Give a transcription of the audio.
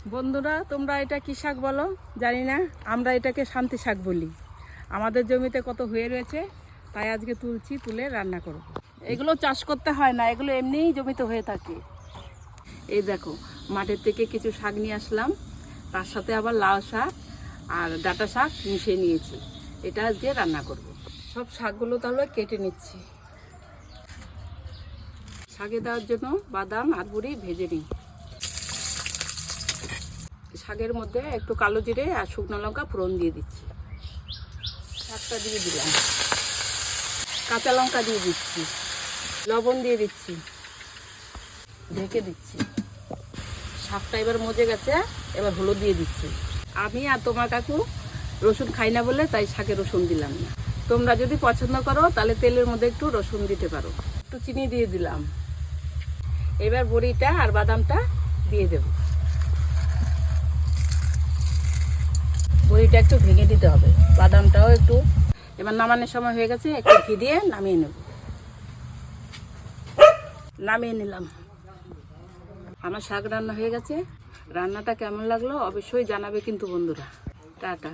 বন্ধুরা, তোমরা এটা কি শাক বলো জানি না, আমরা এটাকে শান্তি শাক বলি। আমাদের জমিতে কত হয়ে রয়েছে, তাই আজকে তুলছি, তুলে রান্না করব। এগুলো চাষ করতে হয় না, এগুলো এমনিই জমিতে হয়ে থাকে। এই দেখো, মাঠের থেকে কিছু শাক নিয়ে আসলাম, তার সাথে আবার লাউ শাক আর ডাঁটা শাক মিশিয়ে নিয়েছি। এটা আজকে রান্না করব। সব শাকগুলো তাহলে কেটে নিচ্ছি। শাকে দেওয়ার জন্য বাদাম আর বড়ি ভেজে নিই। শাকের মধ্যে একটু কালো জিরে আর শুকনো লঙ্কা ফোড়ন দিয়ে দিচ্ছি। শাকটা দিয়ে দিলাম, কাঁচা লঙ্কা দিয়ে দিচ্ছি, লবণ দিয়ে দিচ্ছি, ঢেকে দিচ্ছি। শাকটা এবার মজে গেছে, এবার হলুদ দিয়ে দিচ্ছি। আমি আর তোমার কাকু রসুন খাই না বলে তাই শাকে রসুন দিলাম না। তোমরা যদি পছন্দ করো তাহলে তেলের মধ্যে একটু রসুন দিতে পারো। একটু চিনি দিয়ে দিলাম। এবার বড়িটা আর বাদামটা দিয়ে দেব। বড়িটা একটু ভেঙে দিতে হবে, বাদামটাও একটু। এবার নামানোর সময় হয়ে গেছে, একটু ঘি দিয়ে নামিয়ে নেব। নামিয়ে নিলাম। আমার শাক রান্না হয়ে গেছে। রান্নাটা কেমন লাগলো অবশ্যই জানাবে কিন্তু বন্ধুরা। টাটা।